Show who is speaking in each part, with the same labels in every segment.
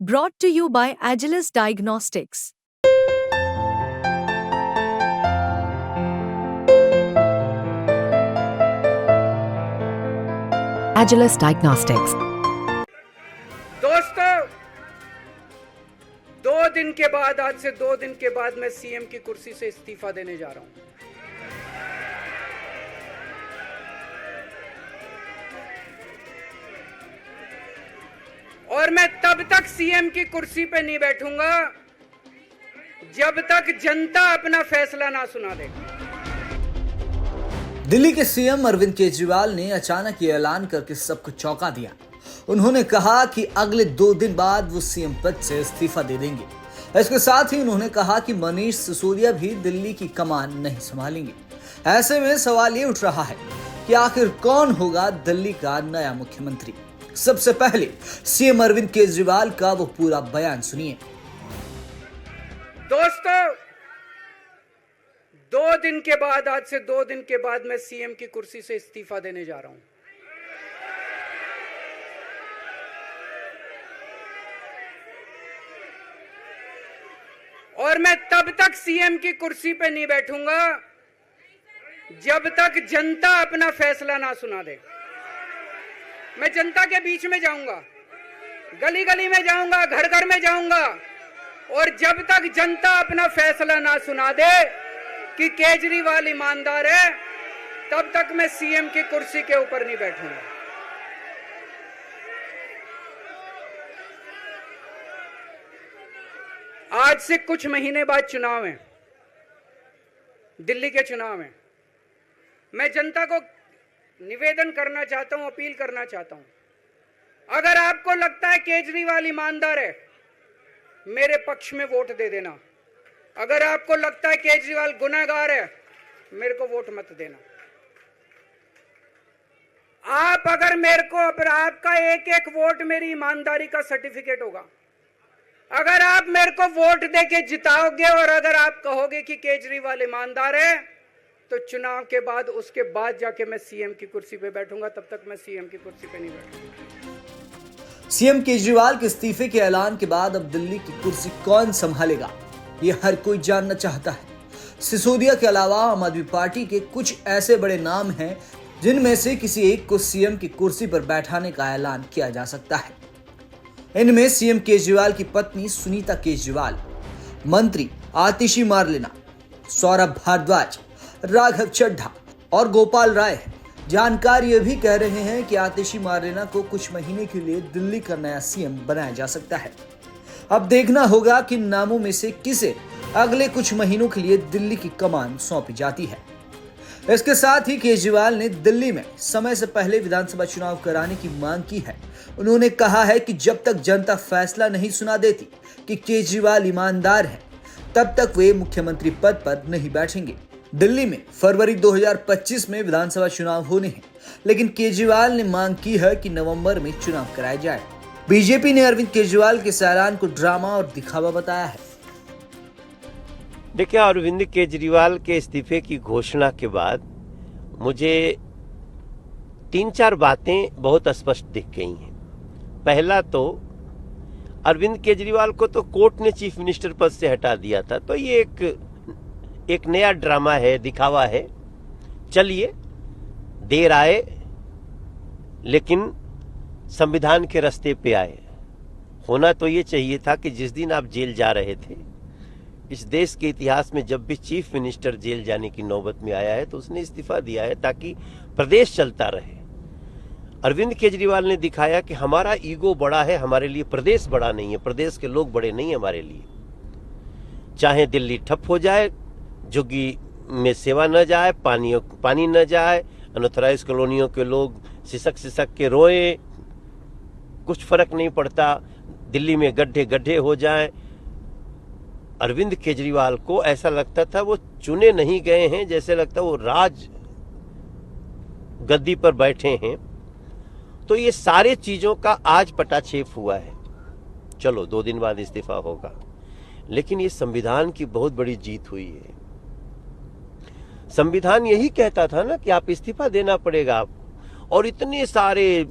Speaker 1: Brought to you by Agilus Diagnostics. Agilus Diagnostics.
Speaker 2: दोस्तों, 2 दिन के बाद, आज से 2 दिन के बाद मैं सीएम की कुर्सी से इस्तीफा देने जा रहा हूं। और मैं तब तक सीएम की कुर्सी पे नहीं बैठूंगा जब तक जनता अपना फैसला ना सुना दे।
Speaker 3: दिल्ली के सीएम अरविंद केजरीवाल ने अचानक ये ऐलान करके सबको चौंका दिया। उन्होंने कहा कि अगले 2 दिन बाद वो सीएम पद से इस्तीफा दे देंगे। इसके साथ ही उन्होंने कहा कि मनीष सिसोदिया भी दिल्ली की कमान नहीं संभालेंगे। ऐसे में सवाल ये उठ रहा है कि आखिर कौन होगा दिल्ली का नया मुख्यमंत्री। सबसे पहले सीएम अरविंद केजरीवाल का वो पूरा बयान सुनिए।
Speaker 2: दोस्तों, 2 दिन के बाद, आज से 2 दिन के बाद मैं सीएम की कुर्सी से इस्तीफा देने जा रहा हूं। और मैं तब तक सीएम की कुर्सी पे नहीं बैठूंगा जब तक जनता अपना फैसला ना सुना दे। मैं जनता के बीच में जाऊंगा, गली गली में जाऊंगा, घर घर में जाऊंगा, और जब तक जनता अपना फैसला ना सुना दे कि केजरीवाल ईमानदार है, तब तक मैं सीएम की कुर्सी के ऊपर नहीं बैठूंगा। आज से कुछ महीने बाद चुनाव है, दिल्ली के चुनाव है। मैं जनता को निवेदन करना चाहता हूं, अपील करना चाहता हूं, अगर आपको लगता है केजरीवाल ईमानदार है, मेरे पक्ष में वोट दे देना। अगर आपको लगता है केजरीवाल गुनहगार है, मेरे को वोट मत देना। आप अगर मेरे को, आपका एक एक वोट मेरी ईमानदारी का सर्टिफिकेट होगा। अगर आप मेरे को वोट देके जिताओगे और अगर आप कहोगे कि केजरीवाल ईमानदार है, तो चुनाव के बाद, उसके बाद जाके मैं सीएम की कुर्सी पे बैठूंगा। तब तक मैं सीएम की कुर्सी पे नहीं बैठूंगा।
Speaker 3: सीएम केजरीवाल के इस्तीफे के ऐलान के बाद अब दिल्ली की कुर्सी कौन संभालेगा, ये हर कोई जानना चाहता है। सिसोदिया के अलावा आम आदमी पार्टी के कुछ ऐसे बड़े नाम हैं जिनमें से किसी एक को सीएम की कुर्सी पर बैठाने का ऐलान किया जा सकता है। इनमें सीएम केजरीवाल की पत्नी सुनीता केजरीवाल, मंत्री आतिशी मारलेना, सौरभ भारद्वाज, राघव चड्ढा और गोपाल राय हैं। जानकार ये भी कह रहे हैं कि आतिशी मारलेना को कुछ महीने के लिए दिल्ली का नया सीएम बनाया जा सकता है। अब देखना होगा कि नामों में से किसे अगले कुछ महीनों के लिए दिल्ली की कमान सौंपी जाती है। इसके साथ ही केजरीवाल ने दिल्ली में समय से पहले विधानसभा चुनाव कराने की मांग की है। उन्होंने कहा है कि जब तक जनता फैसला नहीं सुना देती कि केजरीवाल ईमानदार है, तब तक वे मुख्यमंत्री पद पर नहीं बैठेंगे। दिल्ली में फरवरी 2025 में विधानसभा चुनाव होने हैं, लेकिन केजरीवाल ने मांग की है कि नवंबर में चुनाव कराया जाए। बीजेपी ने अरविंद केजरीवाल के इस ऐलान को ड्रामा और दिखावा बताया है।
Speaker 4: देखिए, अरविंद केजरीवाल के इस्तीफे की घोषणा के बाद मुझे 3-4 बातें बहुत स्पष्ट दिख गई हैं। पहला तो अरविंद केजरीवाल को तो कोर्ट ने चीफ मिनिस्टर पद से हटा दिया था, तो ये एक नया ड्रामा है, दिखावा है। चलिए, देर आए लेकिन संविधान के रास्ते पे आए। होना तो ये चाहिए था कि जिस दिन आप जेल जा रहे थे, इस देश के इतिहास में जब भी चीफ मिनिस्टर जेल जाने की नौबत में आया है तो उसने इस्तीफा दिया है ताकि प्रदेश चलता रहे। अरविंद केजरीवाल ने दिखाया कि हमारा ईगो बड़ा है, हमारे लिए प्रदेश बड़ा नहीं है, प्रदेश के लोग बड़े नहीं है हमारे लिए। चाहे दिल्ली ठप हो जाए, झुग्गी में सेवा न जाए, पानी न जाए, अनऑथराइज कॉलोनियों के लोग सिसक सिसक के रोए, कुछ फर्क नहीं पड़ता। दिल्ली में गड्ढे गड्ढे हो जाएं, अरविंद केजरीवाल को ऐसा लगता था वो चुने नहीं गए हैं, जैसे लगता वो राज गद्दी पर बैठे हैं। तो ये सारे चीजों का आज पटाक्षेप हुआ है। चलो, 2 दिन बाद इस्तीफा होगा, लेकिन ये संविधान की बहुत बड़ी जीत हुई है। संविधान यही कहता था ना कि आप इस्तीफा देना पड़ेगा आपको, और इतने सारे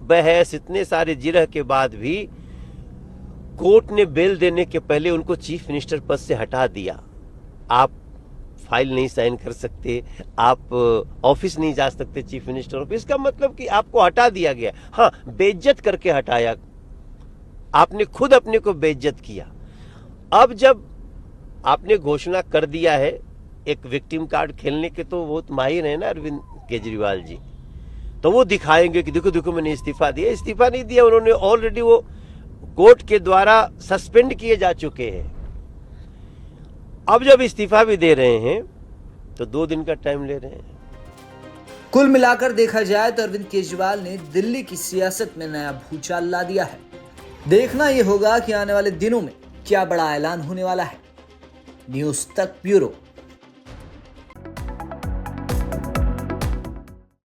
Speaker 4: बहस, इतने सारे जिरह के बाद भी कोर्ट ने बेल देने के पहले उनको चीफ मिनिस्टर पद से हटा दिया। आप फाइल नहीं साइन कर सकते, आप ऑफिस नहीं जा सकते चीफ मिनिस्टर ऑफिस, इसका मतलब कि आपको हटा दिया गया। हाँ, बेइज्जत करके हटाया, आपने खुद अपने को बेइज्जत किया। अब जब आपने घोषणा कर दिया है एक विक्टिम कार्ड खेलने के, तो वो माहिर है ना अरविंद केजरीवाल जी, तो वो दिखाएंगे कि देखो देखो मैंने इस्तीफा दिया। इस्तीफा नहीं दिया उन्होंने, ऑलरेडी वो कोर्ट के द्वारा सस्पेंड किए जा चुके हैं। अब जब इस्तीफा भी दे रहे हैं तो 2 दिन का टाइम ले रहे हैं।
Speaker 3: कुल मिलाकर देखा जाए तो अरविंद केजरीवाल ने दिल्ली की सियासत में नया भूचाल ला दिया है। देखना यह होगा कि आने वाले दिनों में क्या बड़ा ऐलान होने वाला है। न्यूज़ तक ब्यूरो।